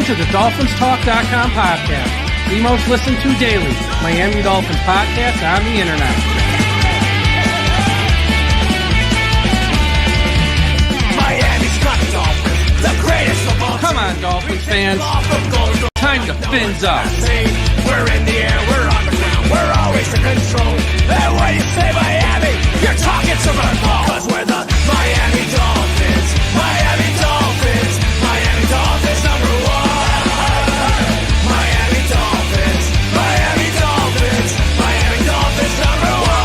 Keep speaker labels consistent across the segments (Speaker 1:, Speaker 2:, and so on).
Speaker 1: to the DolphinsTalk.com podcast, the most listened to daily Miami Dolphins podcast on the internet.
Speaker 2: Miami's got the Dolphins, the greatest of all.
Speaker 1: Come on, Dolphins fans. Time to fins up.
Speaker 2: We're in the air, we're on the ground, we're always in control. And when you say Miami, you're talking to my ball. Cause we're the Miami Dolphins, Miami Dolphins, Miami Dolphins number one. Miami Dolphins, Miami Dolphins, Miami Dolphins number one.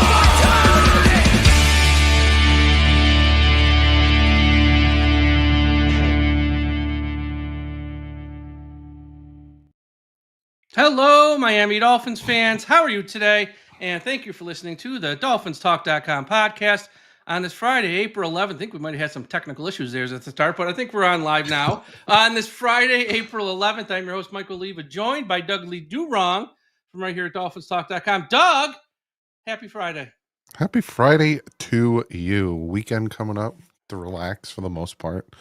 Speaker 1: Hello, Miami Dolphins fans. How are you today? And thank you for listening to the DolphinsTalk.com podcast on this Friday, April 11th. I think we might have had some technical issues there at the start, but I think we're on live now. On this Friday, April 11th, I'm your host, Michael Leva, joined by Doug Lee Durong from right here at DolphinsTalk.com. Doug, happy Friday.
Speaker 3: Happy Friday to you. Weekend coming up to relax for the most part.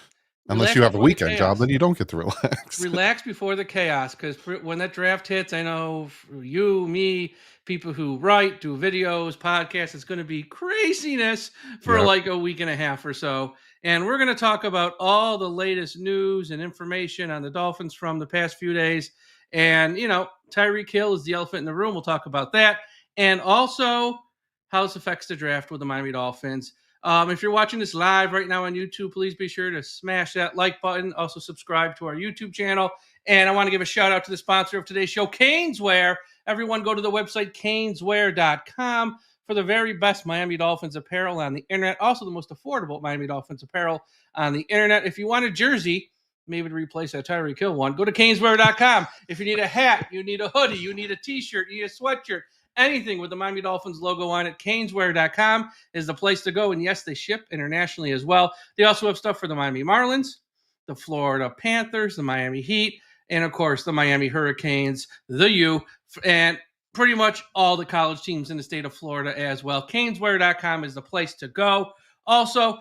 Speaker 3: Unless you have a weekend job, then you don't get to relax.
Speaker 1: Relax before the chaos, because when that draft hits, I know for you, me, people who write, do videos, podcasts, it's going to be craziness for like a week and a half or so. And we're going to talk about all the latest news and information on the Dolphins from the past few days. And, you know, Tyreek Hill is the elephant in the room. We'll talk about that. And also how this affects the draft with the Miami Dolphins. If you're watching this live right now on YouTube, please be sure to smash that like button. Also subscribe to our YouTube channel. And I want to give a shout out to the sponsor of today's show, Caneswear. Everyone go to the website caneswear.com for the very best Miami Dolphins apparel on the internet. Also the most affordable Miami Dolphins apparel on the internet. If you want a jersey, maybe to replace that Tyreek Hill one, go to caneswear.com. If you need a hat, you need a hoodie, you need a t-shirt, you need a sweatshirt, anything with the Miami Dolphins logo on it, caneswear.com is the place to go. And yes, they ship internationally as well. They also have stuff for the Miami Marlins, the Florida Panthers, the Miami Heat, and of course, the Miami Hurricanes, the U, and pretty much all the college teams in the state of Florida as well. Caneswear.com is the place to go. Also,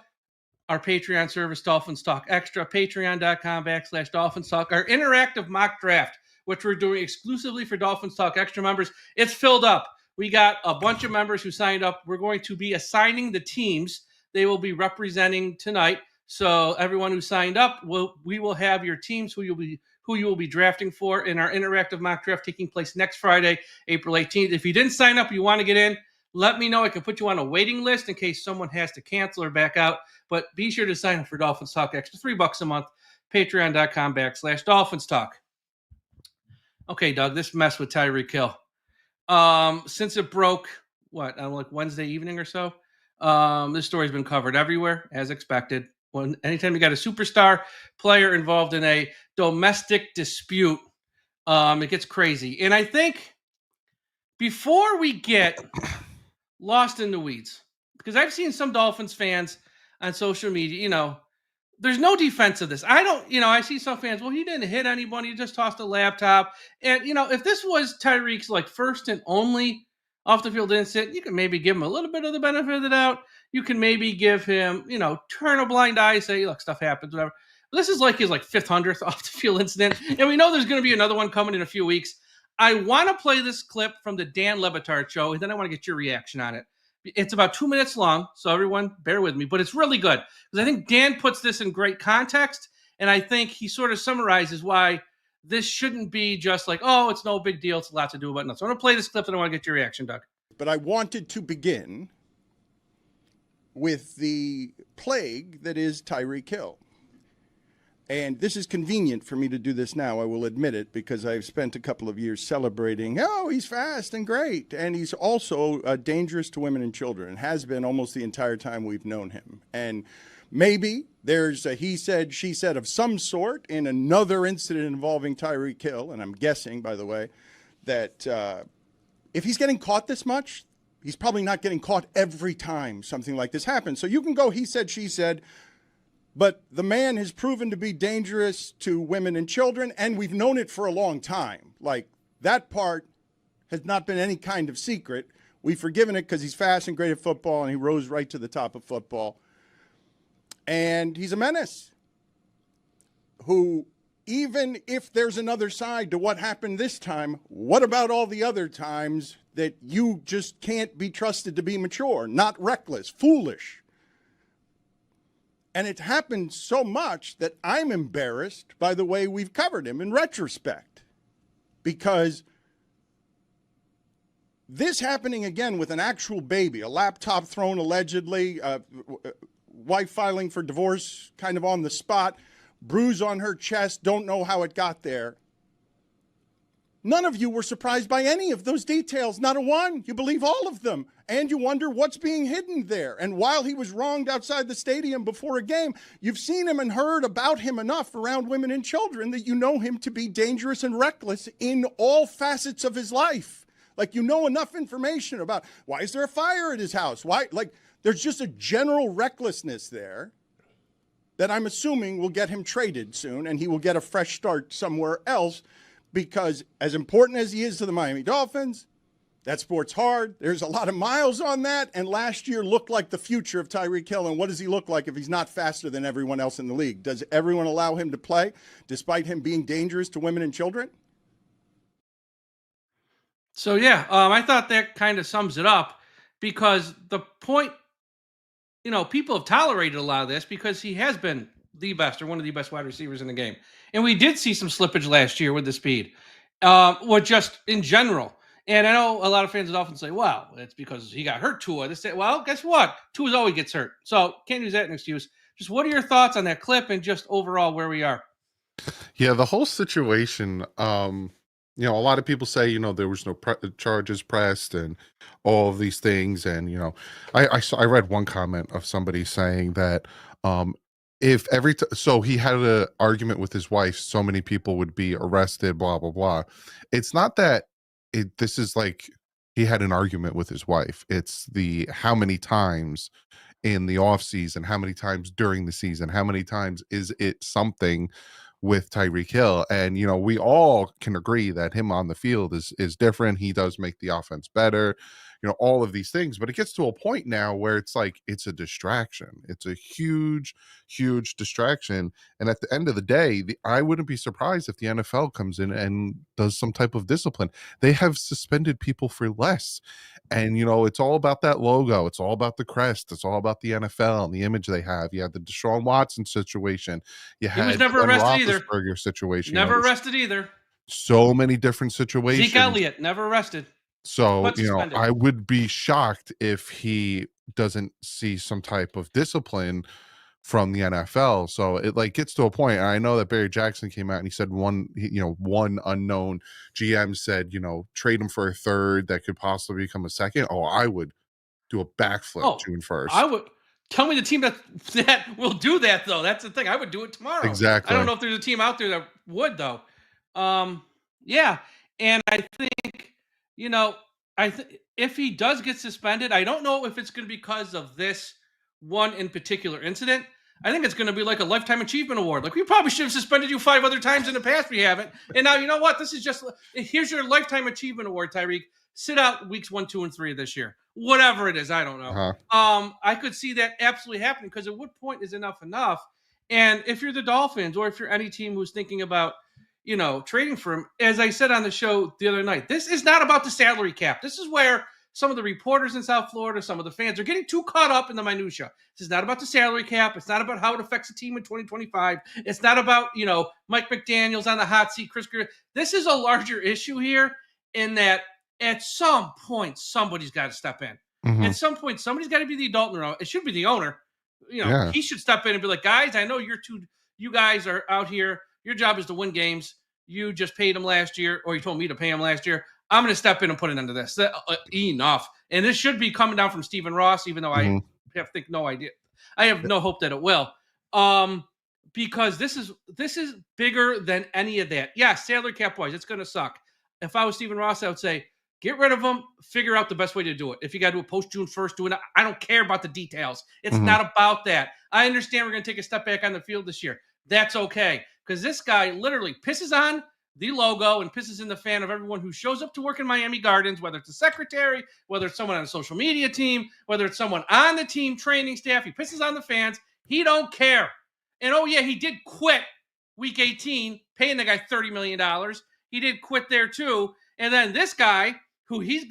Speaker 1: our Patreon service, Dolphins Talk Extra, patreon.com/Dolphins Talk, our interactive mock draft, which we're doing exclusively for Dolphins Talk Extra members. It's filled up. We got a bunch of members who signed up. We're going to be assigning the teams they will be representing tonight. So everyone who signed up, we will have your teams who you will be drafting for in our interactive mock draft taking place next Friday, April 18th. If you didn't sign up, you want to get in, let me know. I can put you on a waiting list in case someone has to cancel or back out. But be sure to sign up for Dolphins Talk Extra, $3 a month, patreon.com/Dolphins Talk. Okay, Doug, this mess with Tyreek Hill. Since it broke, on like Wednesday evening or so, this story's been covered everywhere, as expected. Anytime you got a superstar player involved in a domestic dispute, it gets crazy. And I think before we get lost in the weeds, because I've seen some Dolphins fans on social media, there's no defense of this. I see some fans, well, he didn't hit anyone. He just tossed a laptop. And, if this was Tyreek's like first and only off the field incident, you can maybe give him a little bit of the benefit of the doubt. You can maybe give him, turn a blind eye, say, look, stuff happens, whatever. But this is like his 500th off the field incident. And we know there's going to be another one coming in a few weeks. I want to play this clip from the Dan Le Batard show, and then I want to get your reaction on it. It's about 2 minutes long, so everyone bear with me, but it's really good because I think Dan puts this in great context, and I think he sort of summarizes why this shouldn't be just like, oh, it's no big deal, it's a lot to do about nothing. So I'm going to play this clip, and I want to get your reaction, Doug.
Speaker 4: But I wanted to begin with the plague that is Tyreek Hill. And this is convenient for me to do this now, I will admit it, because I've spent a couple of years celebrating, oh, he's fast and great. And he's also dangerous to women and children, and has been almost the entire time we've known him. And maybe there's a he said, she said of some sort in another incident involving Tyreek Hill. And I'm guessing, by the way, that if he's getting caught this much, he's probably not getting caught every time something like this happens. So you can go he said, she said. But the man has proven to be dangerous to women and children, and we've known it for a long time. Like, that part has not been any kind of secret. We've forgiven it because he's fast and great at football, and he rose right to the top of football. And he's a menace who even if there's another side to what happened this time, what about all the other times that you just can't be trusted to be mature, not reckless, foolish? And it happened so much that I'm embarrassed by the way we've covered him in retrospect. Because this happening again with an actual baby, a laptop thrown allegedly, wife filing for divorce kind of on the spot, bruise on her chest, don't know how it got there. None of you were surprised by any of those details, not a one. You believe all of them, and you wonder what's being hidden there. And while he was wronged outside the stadium before a game, you've seen him and heard about him enough around women and children that you know him to be dangerous and reckless in all facets of his life. Like, you know enough information about why is there a fire at his house? Why, like, there's just a general recklessness there that I'm assuming will get him traded soon, and he will get a fresh start somewhere else. Because as important as he is to the Miami Dolphins, that sport's hard. There's a lot of miles on that. And last year looked like the future of Tyreek Hill. And what does he look like if he's not faster than everyone else in the league? Does everyone allow him to play despite him being dangerous to women and children?
Speaker 1: So, yeah, I thought that kind of sums it up, because the point, people have tolerated a lot of this because he has been the best, or one of the best wide receivers in the game. And we did see some slippage last year with the speed, or just in general. And I know a lot of fans of Dolphins say, well, it's because he got hurt, Tua. They say, well, guess what? Tua's always gets hurt. So can't use that as an excuse. Just what are your thoughts on that clip and just overall where we are?
Speaker 3: Yeah, the whole situation, a lot of people say, there was no charges pressed and all of these things. And, I read one comment of somebody saying that, if so he had an argument with his wife, so many people would be arrested, blah, blah, blah. It's not that this is like he had an argument with his wife. It's the how many times in the off season, how many times during the season, how many times is it something with Tyreek Hill. And, we all can agree that him on the field is different. He does make the offense better, all of these things. But it gets to a point now where it's like, it's a distraction. It's a huge, huge distraction. And at the end of the day, I wouldn't be surprised if the NFL comes in and does some type of discipline. They have suspended people for less. And, it's all about that logo. It's all about the crest. It's all about the NFL and the image they have. You had the Deshaun Watson situation. You had
Speaker 1: he was never arrested either.
Speaker 3: Situation.
Speaker 1: Never arrested either.
Speaker 3: So many different situations.
Speaker 1: Zeke Elliott, never arrested.
Speaker 3: So, I would be shocked if he doesn't see some type of discipline from the NFL. So it gets to a point. And I know that Barry Jackson came out and he said one unknown GM said, trade him for a third that could possibly become a second. Oh, I would do a backflip June 1st.
Speaker 1: I would. Tell me the team that will do that, though. That's the thing. I would do it tomorrow.
Speaker 3: Exactly.
Speaker 1: I don't know if there's a team out there that would, though. Yeah. And I think, if he does get suspended, I don't know if it's going to be because of this one in particular incident. I think it's going to be like a lifetime achievement award. Like, we probably should have suspended you 5 other times in the past. We haven't. And now, you know what? This is just, here's your lifetime achievement award, Tyreek. Sit out weeks 1, 2, and 3 of this year. Whatever it is, I don't know. I could see that absolutely happening, because at what point is enough? And if you're the Dolphins, or if you're any team who's thinking about, trading for him, as I said on the show the other night, this is not about the salary cap. This is where some of the reporters in South Florida, some of the fans are getting too caught up in the minutia. This is not about the salary cap. It's not about how it affects the team in 2025. It's not about, Mike McDaniels on the hot seat, Chris Greer. This is a larger issue here, in that at some point, somebody's got to step in. Mm-hmm. At some point, somebody's got to be the adult in the room. It should be the owner. He should step in and be like, guys, I know you guys are out here. Your job is to win games. You just paid him last year, or you told me to pay him last year. I'm going to step in and put an end to this. Enough. And this should be coming down from Stephen Ross, even though I have no idea. I have no hope that it will. Because this is bigger than any of that. Yeah, salary cap wise, it's going to suck. If I was Stephen Ross, I would say, get rid of him, figure out the best way to do it. If you got to do it post June 1st, do it. I don't care about the details. It's not about that. I understand we're going to take a step back on the field this year. That's okay. Because this guy literally pisses on the logo and pisses in the fan of everyone who shows up to work in Miami Gardens, whether it's a secretary, whether it's someone on a social media team, whether it's someone on the team training staff. He pisses on the fans. He don't care. And, oh, yeah, he did quit week 18, paying the guy $30 million. He did quit there too. And then this guy, who he's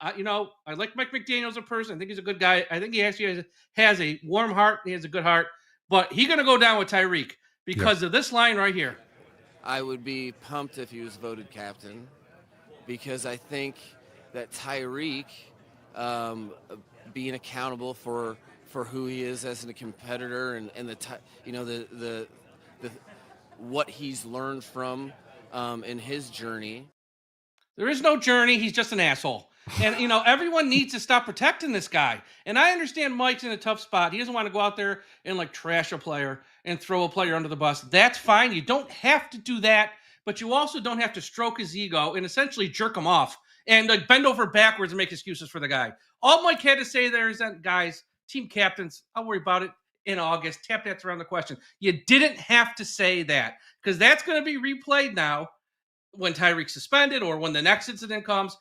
Speaker 1: I like Mike McDaniel as a person. I think he's a good guy. I think he actually has a warm heart. He has a good heart. But he's going to go down with Tyreek because of this line right here.
Speaker 5: I would be pumped if he was voted captain, because I think that Tyreek, being accountable for who he is as a competitor and the what he's learned from in his journey.
Speaker 1: There is no journey. He's just an asshole. And, everyone needs to stop protecting this guy. And I understand Mike's in a tough spot. He doesn't want to go out there and trash a player and throw a player under the bus. That's fine. You don't have to do that, but you also don't have to stroke his ego and essentially jerk him off and bend over backwards and make excuses for the guy. All Mike had to say there is that, guys, team captains, I'll worry about it in August. Tap that's around the question. You didn't have to say that, because that's going to be replayed now when Tyreek's suspended or when the next incident comes.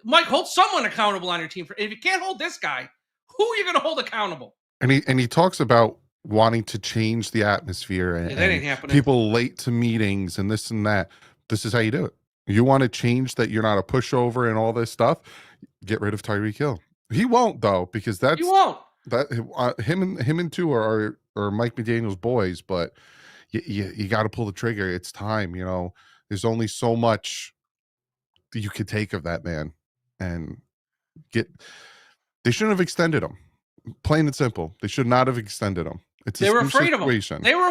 Speaker 1: Mike, hold someone accountable on your team. If you can't hold this guy, who are you going to hold accountable?
Speaker 3: And he talks about wanting to change the atmosphere and,
Speaker 1: that ain't happening.
Speaker 3: People late to meetings and this and that. This is how you do it. You want to change that you're not a pushover and all this stuff. Get rid of Tyreek Hill. He won't, though, because that's
Speaker 1: you won't.
Speaker 3: That him and two are Mike McDaniel's boys, but you got to pull the trigger. It's time. There's only so much that you could take of that man, and they shouldn't have extended him. Plain and simple. They should not have extended him.
Speaker 1: They were afraid of him. They were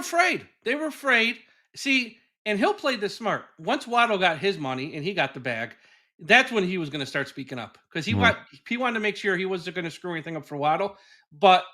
Speaker 1: afraid. See, and Hill played this smart. Once Waddle got his money and he got the bag, that's when he was going to start speaking up, because he wanted to make sure he wasn't going to screw anything up for Waddle. But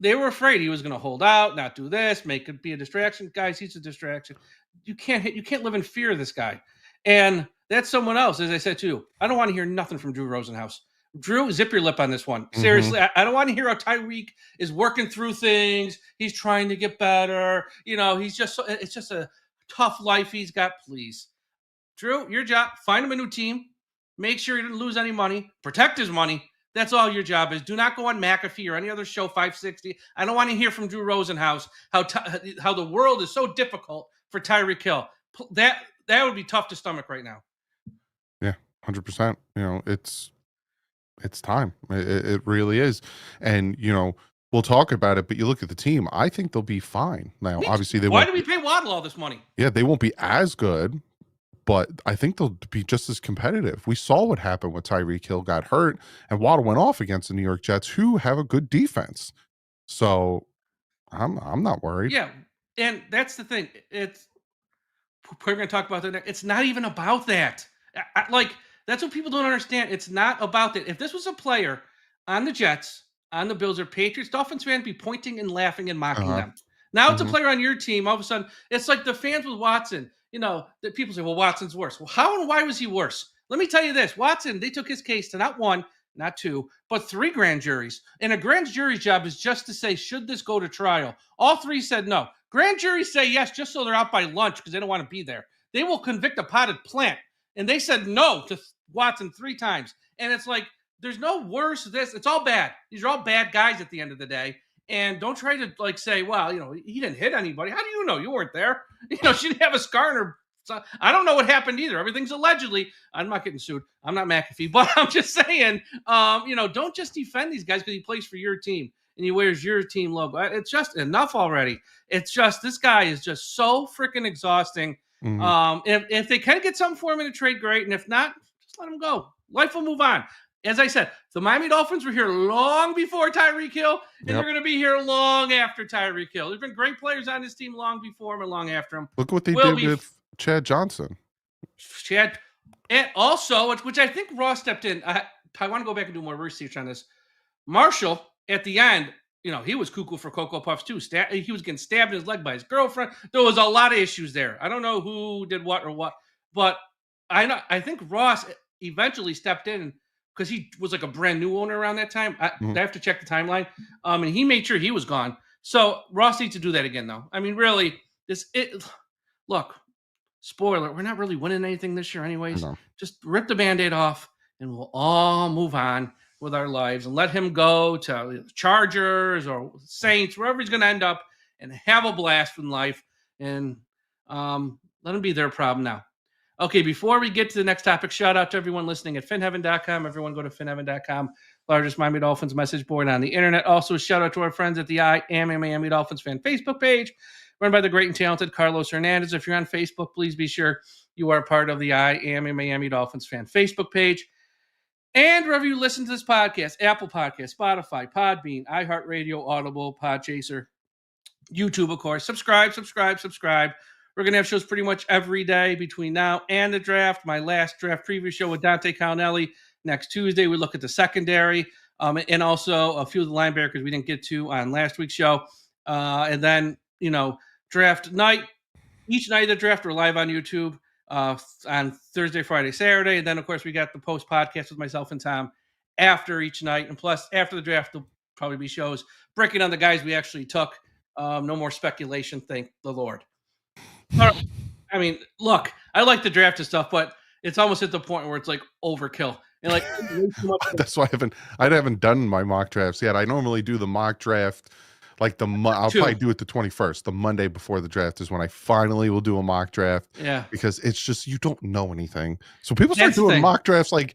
Speaker 1: they were afraid he was going to hold out, not do this, make it be a distraction. Guys, he's a distraction. You can't live in fear of this guy. And that's someone else, as I said to you. I don't want to hear nothing from Drew Rosenhaus. Drew, zip your lip on this one. Seriously, I don't want to hear how Tyreek is working through things. He's trying to get better. It's just a tough life he's got. Please, Drew, your job, find him a new team. Make sure he didn't lose any money. Protect his money. That's all your job is. Do not go on McAfee or any other show, 560. I don't want to hear from Drew Rosenhaus how the world is so difficult for Tyreek Hill. That would be tough to stomach right now.
Speaker 3: Yeah, 100%. It's time. It really is. And, we'll talk about it, but you look at the team, I think they'll be fine. Now, obviously,
Speaker 1: why do we pay Waddle all this money?
Speaker 3: Yeah, they won't be as good, but I think they'll be just as competitive. We saw what happened when Tyreek Hill got hurt and Waddle went off against the New York Jets, who have a good defense. So I'm not worried.
Speaker 1: Yeah, and that's the thing. We're going to talk about that. It's not even about that. That's what people don't understand. It's not about that. If this was a player on the Jets, on the Bills, or Patriots, Dolphins fans be pointing and laughing and mocking them. Now it's a player on your team. All of a sudden, it's like the fans with Watson. That people say, well, Watson's worse. Well, how and why was he worse? Let me tell you this. Watson, they took his case to not one, not two, but 3 grand juries. And a grand jury's job is just to say, should this go to trial? All 3 said no. Grand juries say yes, just so they're out by lunch because they don't want to be there. They will convict a potted plant. And they said no to Watson 3 times. And it's like, there's no worse this. It's all bad. These are all bad guys at the end of the day. And don't try to say, well, he didn't hit anybody. How do you know? You weren't there. She didn't have a scar in her. So I don't know what happened either. Everything's allegedly. I'm not getting sued. I'm not McAfee, but I'm just saying, don't just defend these guys because he plays for your team and he wears your team logo. It's just enough already. It's just, this guy is just so freaking exhausting. If they can get something for him in a trade, great. And if not, just let him go. Life will move on. As I said, the Miami Dolphins were here long before Tyreek Hill, and they're going to be here long after Tyreek Hill. There's been great players on this team long before him and long after him.
Speaker 3: Look what they did with Chad Johnson.
Speaker 1: And also, which I think Ross stepped in. I want to go back and do more research on this. Marshall, at the end, he was cuckoo for Cocoa Puffs too. He was getting stabbed in his leg by his girlfriend. There was a lot of issues there. I don't know who did what or what, but I think Ross eventually stepped in because he was like a brand new owner around that time. I have to check the timeline. And he made sure he was gone. So Ross needs to do that again, though. I mean, really, look, spoiler, we're not really winning anything this year anyways. No. Just rip the Band-Aid off and we'll all move on with our lives and let him go to the Chargers or Saints, wherever he's going to end up, and have a blast in life. And Let them be their problem now. Okay, before we get to the next topic, shout out to everyone listening at finheaven.com. Everyone go to finheaven.com, largest Miami Dolphins message board on the internet. Also, shout out to our friends at the I Am a Miami Dolphins fan Facebook page, run by the great and talented Carlos Hernandez. If you're on Facebook, please be sure you are part of the I Am a Miami Dolphins fan Facebook page. And wherever you listen to this podcast, Apple Podcast, Spotify, Podbean, iHeartRadio, Audible, Podchaser, YouTube, of course. Subscribe. We're going to have shows pretty much every day between now and the draft. My last draft preview show with Dante Calinelli next Tuesday. We look at the secondary and also a few of the linebackers we didn't get to on last week's show. And then, draft night. Each night of the draft, we're live on YouTube on Thursday, Friday, Saturday. And then, of course, we got the post podcast with myself and Tom after each night. And plus, after the draft, there'll probably be shows breaking down the guys we actually took. No more speculation, thank the Lord. All right. I mean, look, I like the draft and stuff, but it's almost at the point where it's like overkill. And like
Speaker 3: that's why I haven't done my mock drafts yet. I normally do the mock draft like I'll probably do it the 21st, the Monday before the draft is when I finally will do a mock draft.
Speaker 1: Yeah.
Speaker 3: Because it's just you don't know anything. So people start doing mock drafts like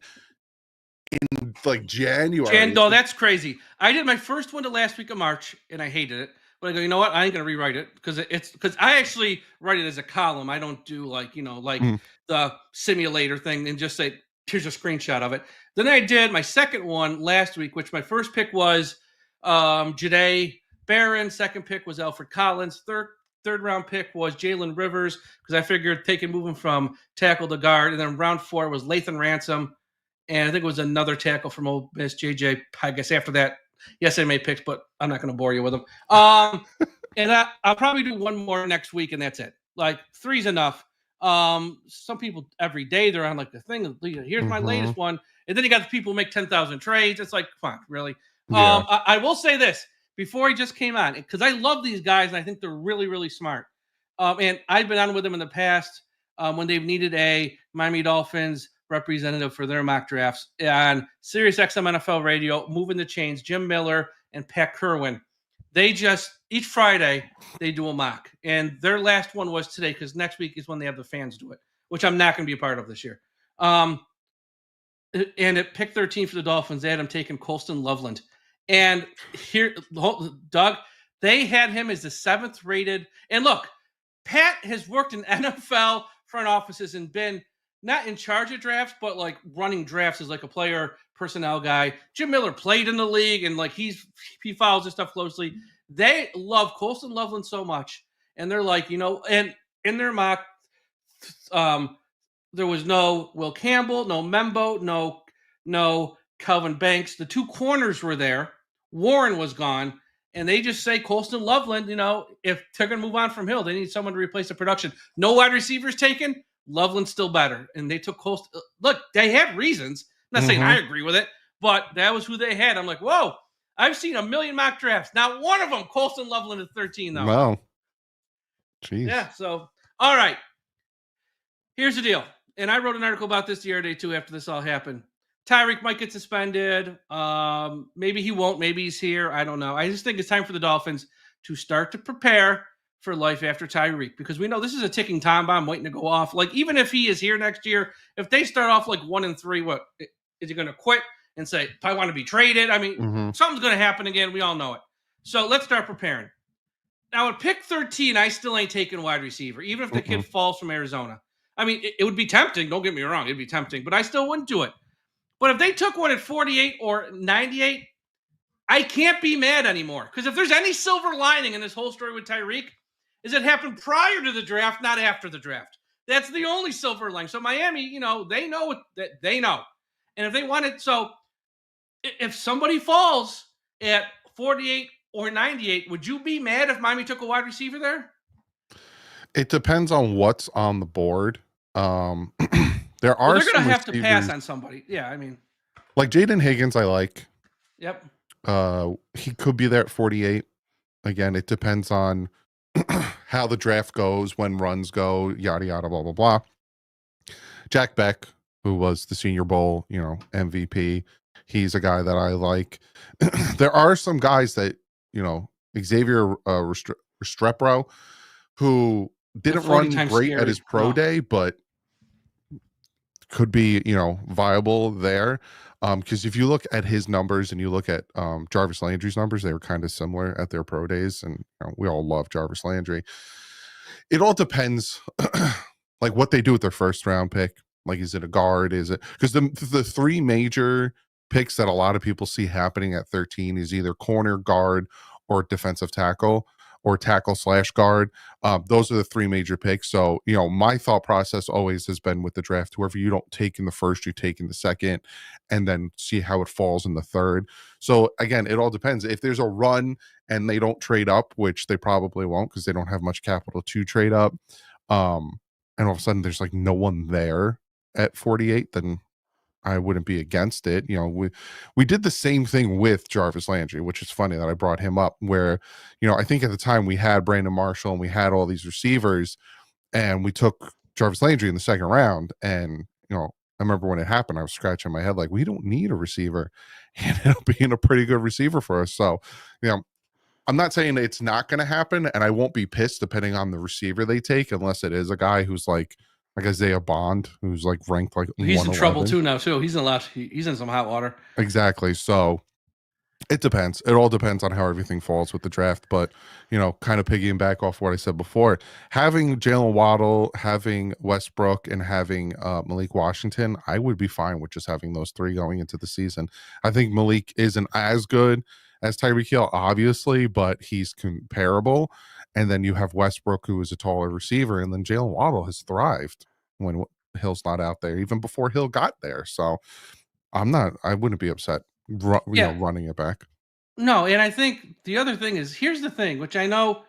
Speaker 3: in like January.
Speaker 1: No, that's crazy. I did my first one the last week of March and I hated it. But I go, you know what? I ain't gonna rewrite it because I actually write it as a column. I don't do the simulator thing and just say here's a screenshot of it. Then I did my second one last week, which my first pick was Jahdae Barron. Second pick was Alfred Collins. Third round pick was Jalen Rivers because I figured they can move him from tackle to guard. And then round 4 was Lathan Ransom, and I think it was another tackle from Ole Miss, JJ. I guess after that. Yes, I made picks, but I'm not going to bore you with them. And I'll probably do one more next week, and that's it. Like 3's enough. Some people every day they're on like the thing. Here's my latest one, and then you got the people who make 10,000 trades. It's like, come on, really? Yeah. I will say this before he just came on because I love these guys and I think they're really, really smart. And I've been on with them in the past when they've needed a Miami Dolphins representative for their mock drafts on Sirius XM NFL Radio, Moving the Chains, Jim Miller and Pat Kerwin. They just each Friday they do a mock, and their last one was today because next week is when they have the fans do it, which I'm not going to be a part of this year. And at pick 13 for the Dolphins, they had him taking Colston Loveland, and here, Doug, they had him as the 7th rated. And look, Pat has worked in NFL front offices and been not in charge of drafts, but like running drafts as like a player personnel guy. Jim Miller played in the league and like he follows this stuff closely. They love Colston Loveland so much. And they're like, and in their mock, there was no Will Campbell, no Membo, no Calvin Banks. The 2 corners were there. Warren was gone. And they just say Colston Loveland, if they're going to move on from Hill, they need someone to replace the production. No wide receivers taken. Loveland's still better. And they took Colston. Look, they had reasons. I'm not saying I agree with it, but that was who they had. I'm like, whoa, I've seen a million mock drafts. Not one of them, Colston Loveland at 13, though.
Speaker 3: Wow. Jeez.
Speaker 1: Yeah, so, all right. Here's the deal. And I wrote an article about this the other day, too, after this all happened. Tyreek might get suspended. Maybe he won't. Maybe he's here. I don't know. I just think it's time for the Dolphins to start to prepare for life after Tyreek, because we know this is a ticking time bomb waiting to go off. Like, even if he is here next year, if they start off like 1-3, what is he going to quit and say, I want to be traded? I mean, something's going to happen again. We all know it. So let's start preparing. Now at pick 13, I still ain't taking wide receiver, even if the kid falls from Arizona. I mean, it would be tempting. Don't get me wrong. It'd be tempting, but I still wouldn't do it. But if they took one at 48 or 98, I can't be mad anymore. Because if there's any silver lining in this whole story with Tyreek, is it happened prior to the draft, not after the draft. That's the only silver lining. So Miami, they know that they know. And if they want it, so if somebody falls at 48 or 98, would you be mad if Miami took a wide receiver there?
Speaker 3: It depends on what's on the board. There are
Speaker 1: they're going to have
Speaker 3: receivers,
Speaker 1: to pass on somebody. Yeah, I mean.
Speaker 3: Like Jaden Higgins, I like.
Speaker 1: Yep.
Speaker 3: He could be there at 48. Again, it depends on how the draft goes, when runs go, yada, yada, blah, blah, blah. Jack Beck, who was the Senior Bowl, MVP, he's a guy that I like. There are some guys that, Xavier Restrepo, who Didn't
Speaker 1: 40
Speaker 3: run
Speaker 1: times
Speaker 3: great at
Speaker 1: scary.
Speaker 3: his pro
Speaker 1: Oh.
Speaker 3: day, but could be, viable there. Because if you look at his numbers and you look at Jarvis Landry's numbers, they were kind of similar at their pro days, and we all love Jarvis Landry. It all depends, like what they do with their first round pick. Like, is it a guard? Is it because the three major picks that a lot of people see happening at 13 is either corner, guard, or defensive tackle, or tackle/guard. Those are the three major picks. So, my thought process always has been with the draft, whoever you don't take in the first, you take in the second, and then see how it falls in the third. So again, it all depends. If there's a run and they don't trade up, which they probably won't because they don't have much capital to trade up, and all of a sudden there's like no one there at 48, then I wouldn't be against it. We did the same thing with Jarvis Landry, which is funny that I brought him up, where, I think at the time we had Brandon Marshall and we had all these receivers, and we took Jarvis Landry in the second round. And, I remember when it happened, I was scratching my head like, we don't need a receiver. He ended up being a pretty good receiver for us. So, I'm not saying it's not going to happen, and I won't be pissed depending on the receiver they take, unless it is a guy who's like Isaiah Bond, who's like ranked like
Speaker 1: He's in trouble
Speaker 3: 111.
Speaker 1: too now. He's in he's in some hot water.
Speaker 3: Exactly. So it depends. It all depends on how everything falls with the draft. But, kind of piggying back off what I said before, having Jalen Waddle, having Westbrook, and having Malik Washington, I would be fine with just having those three going into the season. I think Malik isn't as good as Tyreek Hill, obviously, but he's comparable. And then you have Westbrook, who is a taller receiver, and then Jalen Waddle has thrived when Hill's not out there, even before Hill got there. So I wouldn't be upset, running it back.
Speaker 1: No, and I think the other thing is, here's the thing, which I know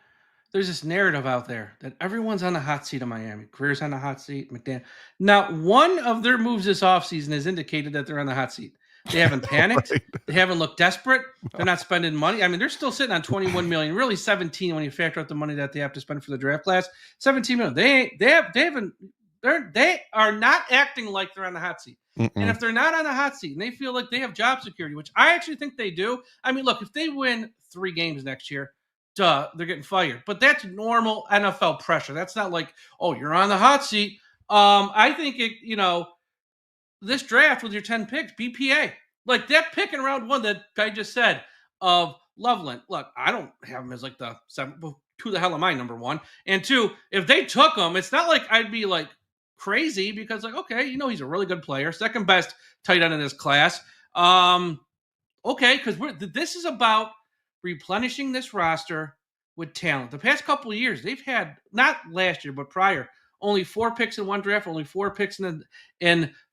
Speaker 1: there's this narrative out there that everyone's on the hot seat of Miami. Greer's on the hot seat, McDaniel. Now, one of their moves this offseason has indicated that they're on the hot seat. They haven't panicked.
Speaker 3: Right.
Speaker 1: They haven't looked desperate. They're not spending money. I mean, they're still sitting on 21 million, really 17 when you factor out the money that they have to spend for the draft class. 17 million. They are not acting like they're on the hot seat.
Speaker 3: Mm-mm.
Speaker 1: And if they're not on the hot seat and they feel like they have job security, which I actually think they do. I mean, look, if they win 3 games next year, they're getting fired. But that's normal NFL pressure. That's not like, oh, you're on the hot seat. I think this draft with your 10 picks, BPA, like that pick in round 1 that I just said of Loveland. Look, I don't have him as like the 7. Who the hell am I, number 1? And 2, if they took him, it's not like I'd be like crazy, because like, okay, he's a really good player, second best tight end in this class. Okay, because this is about replenishing this roster with talent. The past couple of years, they've had, not last year but prior, only 4 picks in one draft, only 4 picks in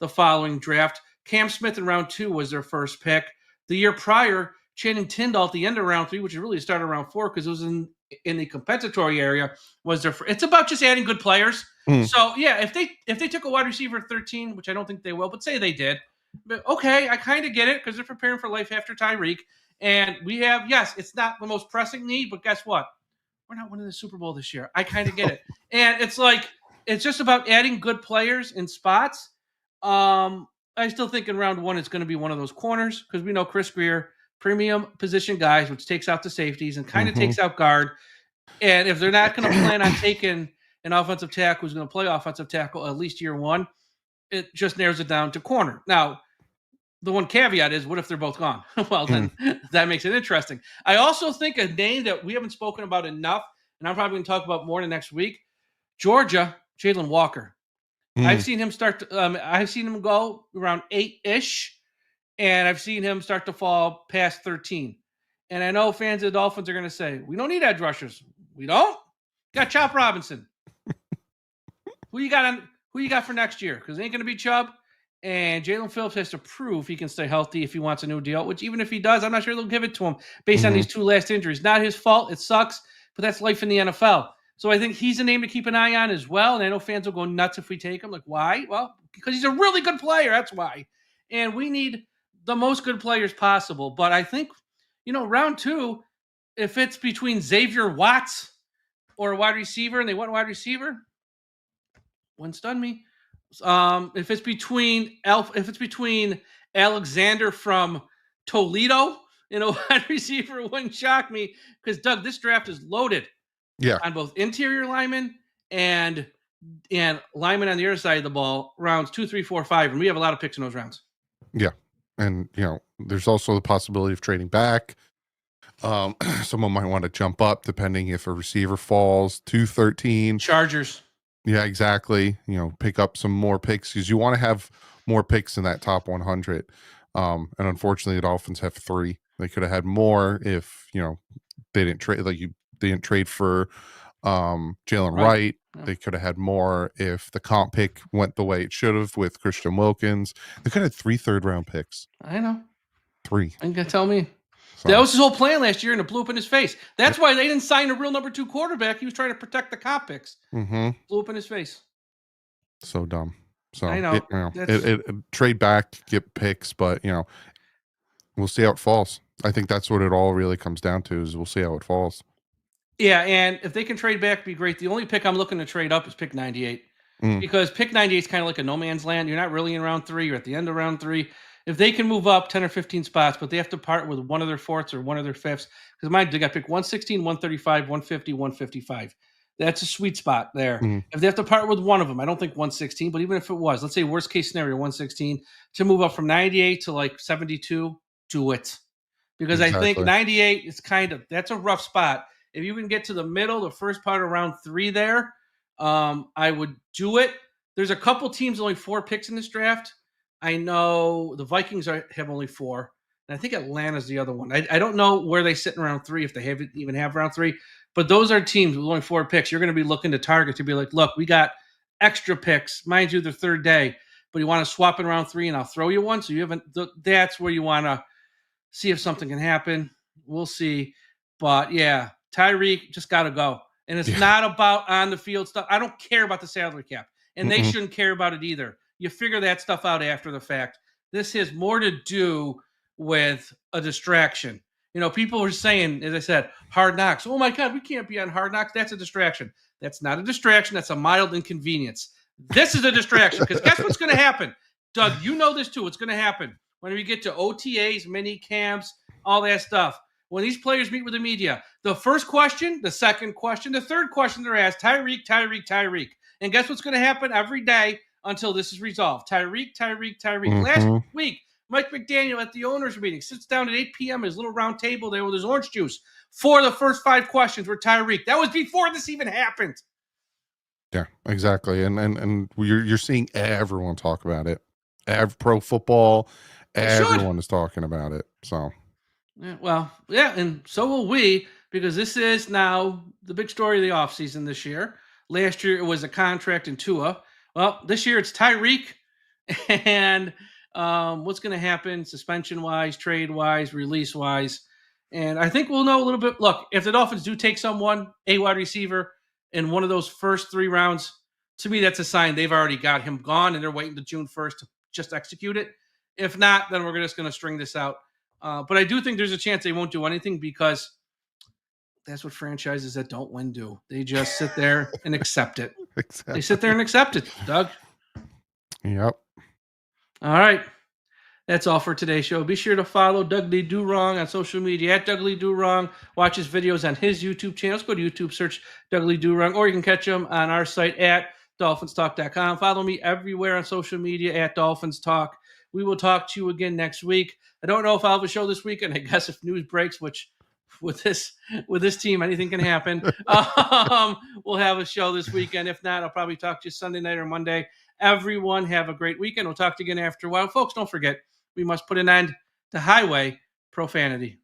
Speaker 1: the following draft. Cam Smith in round 2 was their first pick. The year prior, Channing Tindall at the end of round 3, which really started around 4 because it was in the compensatory area, was their first. It's about just adding good players. So yeah, if they took a wide receiver at 13, which I don't think they will, but say they did, but okay, I kind of get it, because they're preparing for life after Tyreek. And we have, yes, it's not the most pressing need, but guess what? We're not winning the Super Bowl this year. I kind of get it. And it's like, it's just about adding good players in spots. I still think in round 1 it's going to be one of those corners, because we know Chris Greer, premium position guys, which takes out the safeties and kind of takes out guard. And if they're not going to plan on taking an offensive tackle who's going to play offensive tackle at least year 1, it just narrows it down to corner. Now, the one caveat is, what if they're both gone? Well, then that makes it interesting. I also think a name that we haven't spoken about enough, and I'm probably going to talk about more next week, Georgia, Jalen Walker. I've seen him I've seen him go around 8-ish, and I've seen him start to fall past 13. And I know fans of the Dolphins are going to say, we don't need edge rushers. We don't? Got Chop Robinson. Who you got for next year? Because it ain't going to be Chubb. And Jalen Phillips has to prove he can stay healthy if he wants a new deal, which even if he does, I'm not sure they'll give it to him based on these 2 last injuries. Not his fault. It sucks, but that's life in the NFL. So I think he's a name to keep an eye on as well. And I know fans will go nuts if we take him. Like, why? Well, because he's a really good player. That's why. And we need the most good players possible. But I think, round 2, if it's between Xavier Watts or a wide receiver, and they want a wide receiver, wouldn't stun me. If it's between Alexander from Toledo and a wide receiver, it wouldn't shock me, because Doug, this draft is loaded.
Speaker 3: Yeah.
Speaker 1: On both interior linemen and linemen on the other side of the ball, rounds 2, 3, 4, 5, and we have a lot of picks in those rounds.
Speaker 3: Yeah. And, there's also the possibility of trading back. Someone might want to jump up depending if a receiver falls to 13.
Speaker 1: Chargers.
Speaker 3: Yeah, exactly. Pick up some more picks because you want to have more picks in that top 100. And unfortunately, the Dolphins have 3. They could have had more if, they didn't trade, they didn't trade for Jalen Wright.
Speaker 1: Yeah.
Speaker 3: They could have had more if the comp pick went the way it should have with Christian Wilkins. They could have had 3 third-round picks.
Speaker 1: I know.
Speaker 3: 3.
Speaker 1: Ain't gonna tell me.
Speaker 3: So,
Speaker 1: that was his whole plan last year, and it blew up in his face. That's why they didn't sign a real number 2 quarterback. He was trying to protect the comp picks.
Speaker 3: mm-hmm.
Speaker 1: Blew up in his face.
Speaker 3: So dumb. So
Speaker 1: I know.
Speaker 3: It trade back, get picks, but we'll see how it falls. I think that's what it all really comes down to is we'll see how it falls.
Speaker 1: Yeah, and if they can trade back, it'd be great. The only pick I'm looking to trade up is pick 98. Because pick 98 is kind of like a no man's land. You're not really in round 3. You're at the end of round 3. If they can move up 10 or 15 spots, but they have to part with one of their 4ths or one of their 5ths, because mine, they got pick 116, 135, 150, 155. That's a sweet spot there. If they have to part with one of them, I don't think 116, but even if it was, let's say worst case scenario, 116, to move up from 98 to like 72, do it. Because I think 98 is that's a rough spot. If you can get to the middle, the first part of round 3 there, I would do it. There's a couple teams only 4 picks in this draft. I know the Vikings have only 4. And I think Atlanta's the other one. I don't know where they sit in round 3, if they even have round 3. But those are teams with only 4 picks. You're going to be looking to target to be like, look, we got extra picks. Mind you, the 3rd day. But you want to swap in round 3 and I'll throw you one. So you haven't. That's where you want to see if something can happen. We'll see. But yeah, Tyreek just got to go. And it's not about on the field stuff. I don't care about the salary cap. And they shouldn't care about it either. You figure that stuff out after the fact. This has more to do with a distraction. People were saying, as I said, Hard Knocks. Oh, my God, we can't be on Hard Knocks. That's a distraction. That's not a distraction. That's a mild inconvenience. This is a distraction because guess what's going to happen? Doug, you know this too. What's going to happen when we get to OTAs, mini camps, all that stuff. When these players meet with the media, the first question, the second question, the third question they're asked, Tyreek, Tyreek, Tyreek. And guess what's going to happen every day until this is resolved? Tyreek, Tyreek, Tyreek. Last week, Mike McDaniel at the owners' meeting sits down at 8 p.m. his little round table there with his orange juice. 4 of the first 5 questions were Tyreek. That was before this even happened.
Speaker 3: Yeah, exactly. And you're seeing everyone talk about it. Pro football, everyone is talking about it. So,
Speaker 1: yeah, and so will we, because this is now the big story of the offseason this year. Last year, it was a contract in Tua. Well, this year, it's Tyreek. And what's going to happen suspension-wise, trade-wise, release-wise. And I think we'll know a little bit. Look, if the Dolphins do take someone, a wide receiver, in one of those first 3 rounds, to me, that's a sign they've already got him gone, and they're waiting to June 1st to just execute it. If not, then we're just going to string this out. But I do think there's a chance they won't do anything because that's what franchises that don't win do. They just sit there and accept it. Exactly. They sit there and accept it, Doug.
Speaker 3: Yep.
Speaker 1: All right. That's all for today's show. Be sure to follow Doug Lee Do Wrong on social media at Doug Lee Do Wrong. Watch his videos on his YouTube channel. Let's go to YouTube, search Doug Lee Do Wrong, or you can catch him on our site at DolphinsTalk.com. Follow me everywhere on social media at DolphinsTalk. We will talk to you again next week. I don't know if I'll have a show this weekend. I guess if news breaks, which with this team, anything can happen. We'll have a show this weekend. If not, I'll probably talk to you Sunday night or Monday. Everyone have a great weekend. We'll talk to you again after a while. Folks, don't forget, we must put an end to highway profanity.